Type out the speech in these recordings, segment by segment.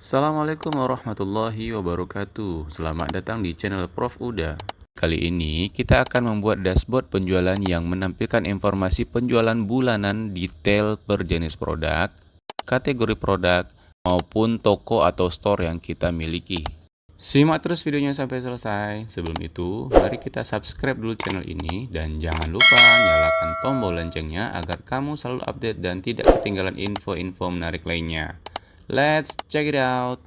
Assalamualaikum warahmatullahi wabarakatuh. Selamat datang di channel Prof. Uda. Kali ini kita akan membuat dashboard penjualan yang menampilkan informasi penjualan bulanan detail per jenis produk, kategori produk, maupun toko atau store yang kita miliki. Simak terus videonya sampai selesai. Sebelum itu, mari kita subscribe dulu channel ini dan jangan lupa nyalakan tombol loncengnya agar kamu selalu update dan tidak ketinggalan info-info menarik lainnya. Let's check it out.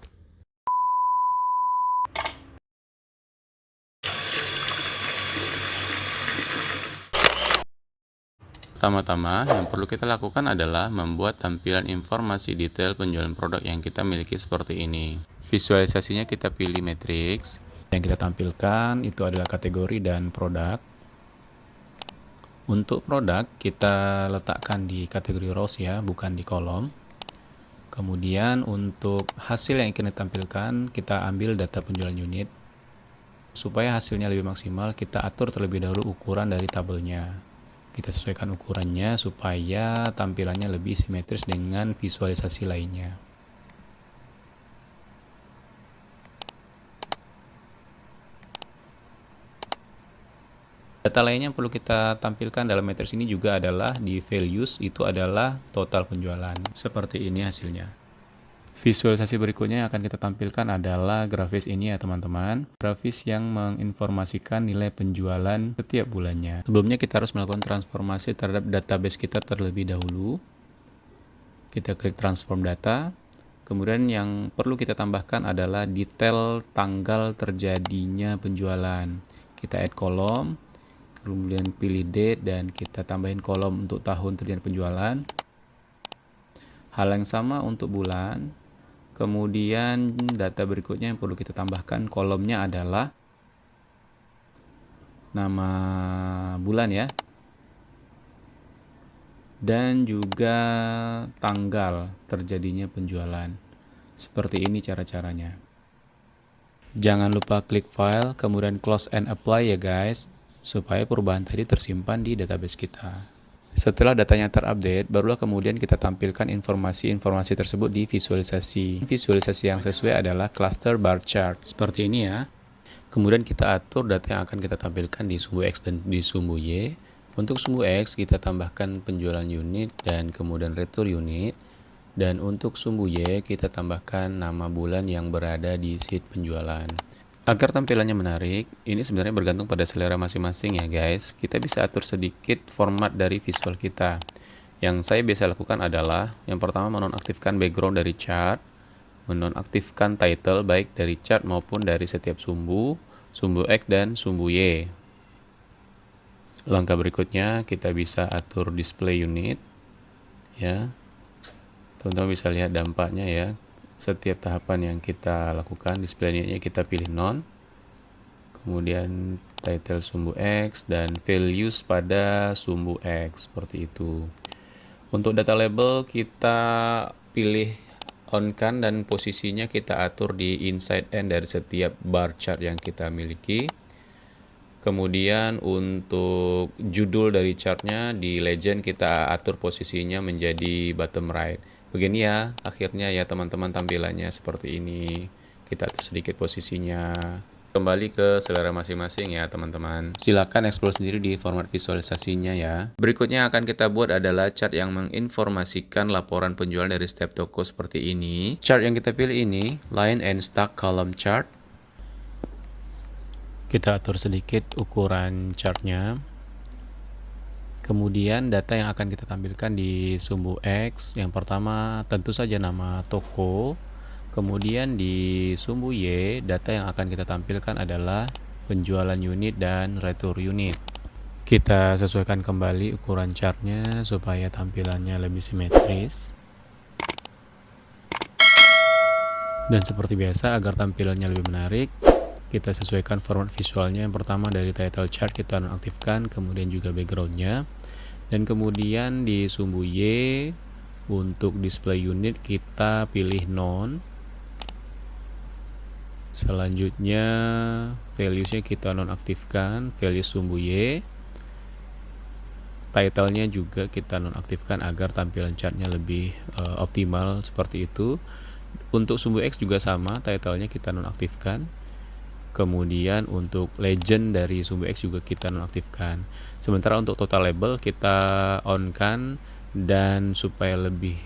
Pertama-tama, yang perlu kita lakukan adalah membuat tampilan informasi detail penjualan produk yang kita miliki seperti ini. Visualisasinya kita pilih matrix. Yang kita tampilkan itu adalah kategori dan produk. Untuk produk, kita letakkan di kategori rows ya, bukan di kolom. Kemudian untuk hasil yang ingin ditampilkan, kita ambil data penjualan unit. Supaya hasilnya lebih maksimal, kita atur terlebih dahulu ukuran dari tabelnya. Kita sesuaikan ukurannya supaya tampilannya lebih simetris dengan visualisasi lainnya. Data lainnya yang perlu kita tampilkan dalam matriks ini juga adalah di values, itu adalah total penjualan. Seperti ini hasilnya. Visualisasi berikutnya yang akan kita tampilkan adalah grafis ini ya teman-teman. Grafis yang menginformasikan nilai penjualan setiap bulannya. Sebelumnya kita harus melakukan transformasi terhadap database kita terlebih dahulu. Kita klik transform data. Kemudian yang perlu kita tambahkan adalah detail tanggal terjadinya penjualan. Kita add kolom, kemudian pilih date dan kita tambahin kolom untuk tahun terjadinya penjualan. Hal yang sama untuk bulan. Kemudian data berikutnya yang perlu kita tambahkan kolomnya adalah nama bulan ya. Dan juga tanggal terjadinya penjualan. Seperti ini cara-caranya. Jangan lupa klik file, kemudian close and apply ya guys, supaya perubahan tadi tersimpan di database kita. Setelah datanya terupdate, barulah kemudian kita tampilkan informasi-informasi tersebut di visualisasi. Visualisasi yang sesuai adalah cluster bar chart. Seperti ini ya. Kemudian kita atur data yang akan kita tampilkan di sumbu X dan di sumbu Y. Untuk sumbu X kita tambahkan penjualan unit dan kemudian retur unit. Dan untuk sumbu Y kita tambahkan nama bulan yang berada di sheet penjualan. Agar tampilannya menarik, ini sebenarnya bergantung pada selera masing-masing ya guys. Kita bisa atur sedikit format dari visual kita. Yang saya biasa lakukan adalah, yang pertama menonaktifkan background dari chart, menonaktifkan title baik dari chart maupun dari setiap sumbu X dan sumbu Y. Langkah berikutnya kita bisa atur display unit ya. Teman-teman bisa lihat dampaknya ya. Setiap tahapan yang kita lakukan, display unitnya kita pilih non, kemudian title sumbu X dan values pada sumbu X, seperti itu. Untuk data label kita pilih on kan dan posisinya kita atur di inside end dari setiap bar chart yang kita miliki. Kemudian untuk judul dari chartnya di legend kita atur posisinya menjadi bottom right. Begini ya akhirnya ya teman-teman, tampilannya seperti ini. Kita atur sedikit posisinya. Kembali ke selera masing-masing ya teman-teman. Silakan explore sendiri di format visualisasinya ya. Berikutnya akan kita buat adalah chart yang menginformasikan laporan penjualan dari setiap toko seperti ini. Chart yang kita pilih ini line and stock column chart. Kita atur sedikit ukuran chartnya. Kemudian data yang akan kita tampilkan di sumbu X, yang pertama tentu saja nama toko. Kemudian di sumbu Y, data yang akan kita tampilkan adalah penjualan unit dan retur unit. Kita sesuaikan kembali ukuran chartnya supaya tampilannya lebih simetris. Dan seperti biasa, agar tampilannya lebih menarik, kita sesuaikan format visualnya. Yang pertama dari title chart kita nonaktifkan, kemudian juga backgroundnya, dan kemudian di sumbu Y untuk display unit kita pilih non. Selanjutnya valuesnya kita nonaktifkan, values sumbu Y. Titlenya juga kita nonaktifkan agar tampilan chartnya lebih optimal seperti itu. Untuk sumbu X juga sama, title-nya kita nonaktifkan. Kemudian untuk legend dari sumbu X juga kita nonaktifkan. Sementara untuk total label kita on-kan, dan supaya lebih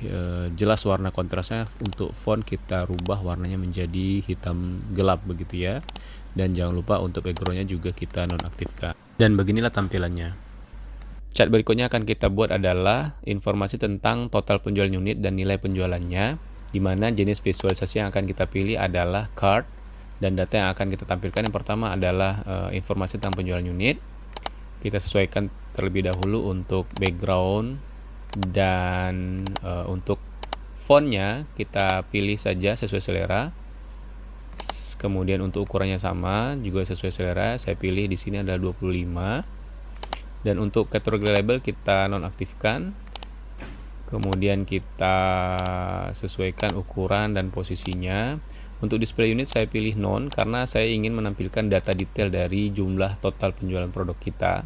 jelas warna kontrasnya, untuk font kita rubah warnanya menjadi hitam gelap begitu ya. Dan jangan lupa untuk backgroundnya juga kita nonaktifkan. Dan beginilah tampilannya. Chart berikutnya akan kita buat adalah informasi tentang total penjualan unit dan nilai penjualannya, di mana jenis visualisasi yang akan kita pilih adalah card, dan data yang akan kita tampilkan yang pertama adalah informasi tentang penjualan unit. Kita sesuaikan terlebih dahulu untuk background, dan untuk fontnya kita pilih saja sesuai selera. Kemudian untuk ukurannya sama juga sesuai selera, saya pilih di sini adalah 25. Dan untuk category label kita nonaktifkan. Kemudian kita sesuaikan ukuran dan posisinya. Untuk display unit saya pilih non karena saya ingin menampilkan data detail dari jumlah total penjualan produk kita.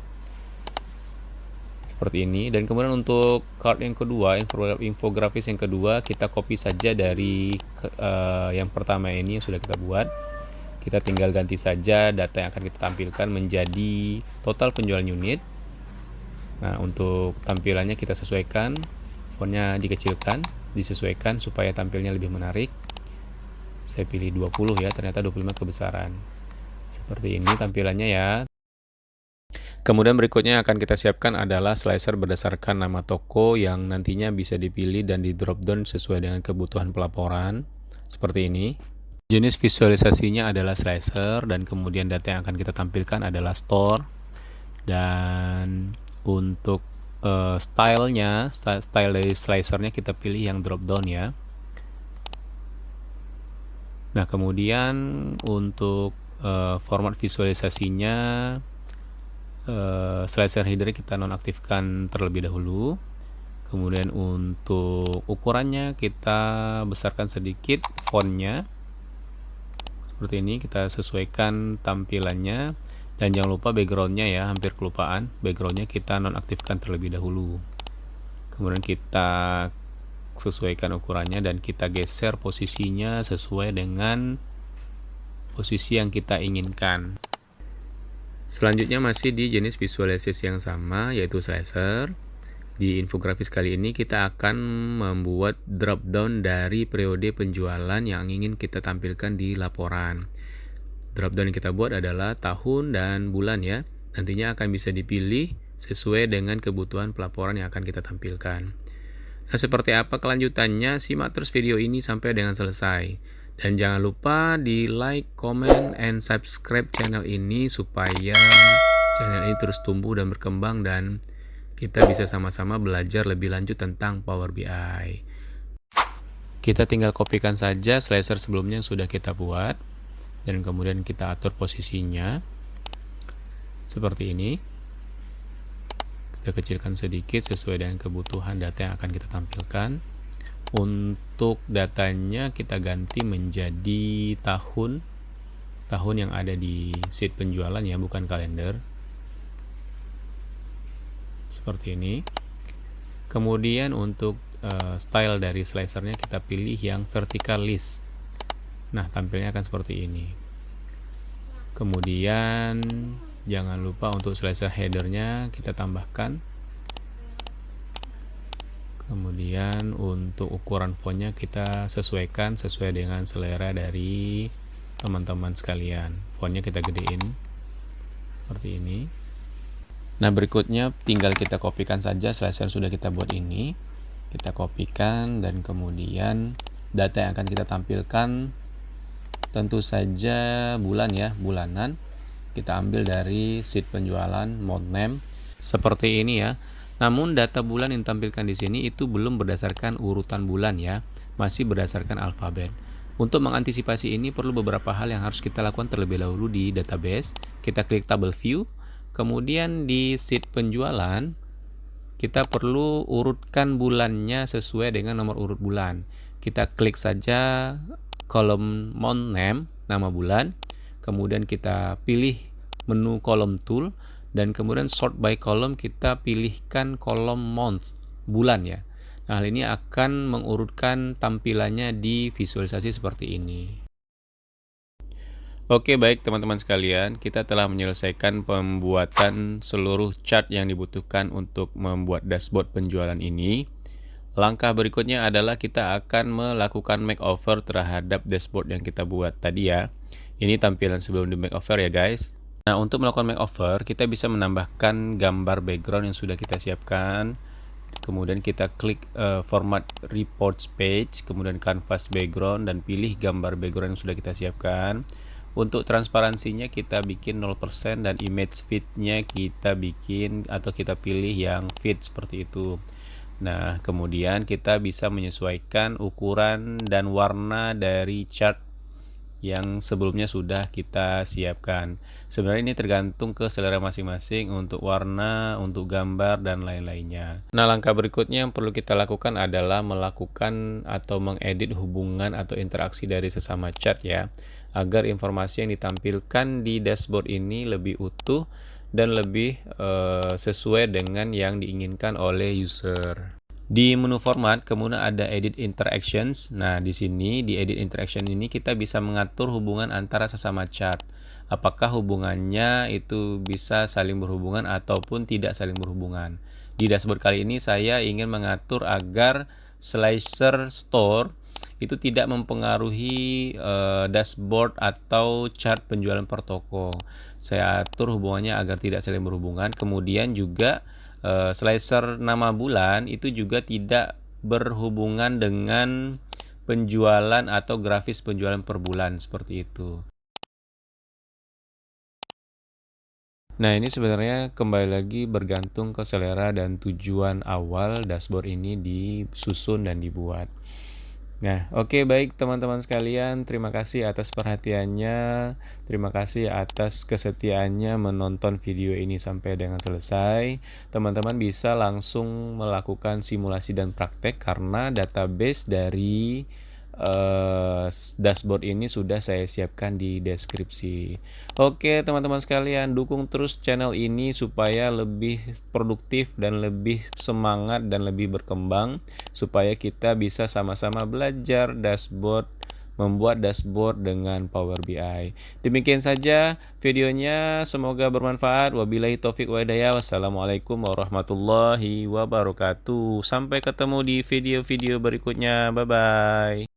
Seperti ini. Dan kemudian untuk card yang kedua, infografis yang kedua, kita copy saja dari yang pertama ini yang sudah kita buat. Kita tinggal ganti saja data yang akan kita tampilkan menjadi total penjualan unit. Nah, untuk tampilannya kita sesuaikan, fontnya dikecilkan, disesuaikan supaya tampilnya lebih menarik. Saya pilih 20 ya, ternyata 25 kebesaran. Seperti ini tampilannya ya. Kemudian berikutnya yang akan kita siapkan adalah slicer berdasarkan nama toko yang nantinya bisa dipilih dan di drop down sesuai dengan kebutuhan pelaporan. Seperti ini. Jenis visualisasinya adalah slicer, dan kemudian data yang akan kita tampilkan adalah store. Dan untuk stylenya, style dari slicernya kita pilih yang drop down ya. Nah, kemudian untuk format visualisasinya, slicer header kita nonaktifkan terlebih dahulu. Kemudian untuk ukurannya kita besarkan sedikit fontnya. Seperti ini, kita sesuaikan tampilannya. Dan jangan lupa backgroundnya ya, hampir kelupaan. Backgroundnya kita nonaktifkan terlebih dahulu. Kemudian kita sesuaikan ukurannya dan kita geser posisinya sesuai dengan posisi yang kita inginkan. Selanjutnya masih di jenis visualisasi yang sama, yaitu slicer. Di infografis kali ini kita akan membuat drop down dari periode penjualan yang ingin kita tampilkan di laporan. Drop down yang kita buat adalah tahun dan bulan ya. Nantinya akan bisa dipilih sesuai dengan kebutuhan pelaporan yang akan kita tampilkan. Nah, seperti apa kelanjutannya? Simak terus video ini sampai dengan selesai. Dan jangan lupa di like, comment, and subscribe channel ini supaya channel ini terus tumbuh dan berkembang dan kita bisa sama-sama belajar lebih lanjut tentang Power BI. Kita tinggal kopikan saja slicer sebelumnya yang sudah kita buat. Dan kemudian kita atur posisinya. Seperti ini. Kita kecilkan sedikit sesuai dengan kebutuhan data yang akan kita tampilkan. Untuk datanya kita ganti menjadi tahun yang ada di sheet penjualan ya, bukan kalender. Seperti ini. Kemudian untuk style dari slicernya kita pilih yang vertical list. Nah, tampilnya akan seperti ini. Kemudian jangan lupa untuk slicer headernya kita tambahkan. Kemudian untuk ukuran fontnya kita sesuaikan sesuai dengan selera dari teman-teman sekalian. Fontnya kita gedein seperti ini. Nah, berikutnya tinggal kita kopikan saja slicer yang sudah kita buat ini. Kita kopikan dan kemudian data yang akan kita tampilkan tentu saja bulan ya, bulanan. Kita ambil dari sheet penjualan month name seperti ini ya. Namun data bulan yang ditampilkan di sini itu belum berdasarkan urutan bulan ya, masih berdasarkan alfabet. Untuk mengantisipasi ini perlu beberapa hal yang harus kita lakukan terlebih dahulu di database. Kita klik table view, kemudian di sheet penjualan kita perlu urutkan bulannya sesuai dengan nomor urut bulan. Kita klik saja kolom month name, nama bulan. Kemudian kita pilih menu kolom tool dan kemudian sort by column kita pilihkan kolom month, bulan ya. Nah, hal ini akan mengurutkan tampilannya di visualisasi seperti ini. Oke, baik teman-teman sekalian, kita telah menyelesaikan pembuatan seluruh chart yang dibutuhkan untuk membuat dashboard penjualan ini. Langkah berikutnya adalah kita akan melakukan makeover terhadap dashboard yang kita buat tadi ya. Ini tampilan sebelum di makeover ya guys. Nah, untuk melakukan makeover, kita bisa menambahkan gambar background yang sudah kita siapkan. Kemudian kita klik format reports page, kemudian canvas background, dan pilih gambar background yang sudah kita siapkan. Untuk transparansinya kita bikin 0% dan image fit-nya kita bikin atau kita pilih yang fit seperti itu. Nah, kemudian kita bisa menyesuaikan ukuran dan warna dari chart yang sebelumnya sudah kita siapkan. Sebenarnya ini tergantung ke selera masing-masing untuk warna, untuk gambar, dan lain-lainnya. Nah, langkah berikutnya yang perlu kita lakukan adalah melakukan atau mengedit hubungan atau interaksi dari sesama chart ya, agar informasi yang ditampilkan di dashboard ini lebih utuh dan lebih sesuai dengan yang diinginkan oleh user. Di menu format kemudian ada edit interactions. Nah, di sini di edit interaction ini kita bisa mengatur hubungan antara sesama chart. Apakah hubungannya itu bisa saling berhubungan ataupun tidak saling berhubungan. Di dashboard kali ini saya ingin mengatur agar slicer store itu tidak mempengaruhi dashboard atau chart penjualan per toko. Saya atur hubungannya agar tidak saling berhubungan. Kemudian juga slicer nama bulan itu juga tidak berhubungan dengan penjualan atau grafis penjualan per bulan seperti itu. Nah, ini sebenarnya kembali lagi bergantung ke selera dan tujuan awal dashboard ini disusun dan dibuat. Nah, oke, baik teman-teman sekalian, terima kasih atas perhatiannya, terima kasih atas kesetiaannya menonton video ini sampai dengan selesai. Teman-teman bisa langsung melakukan simulasi dan praktek karena database dari dashboard ini sudah saya siapkan di deskripsi. Oke teman-teman sekalian, dukung terus channel ini supaya lebih produktif dan lebih semangat dan lebih berkembang, supaya kita bisa sama-sama belajar dashboard, membuat dashboard dengan Power BI. Demikian saja videonya, semoga bermanfaat. Wabillahi taufik wa hidayah. Wassalamualaikum warahmatullahi wabarakatuh. Sampai ketemu di video-video berikutnya. Bye bye.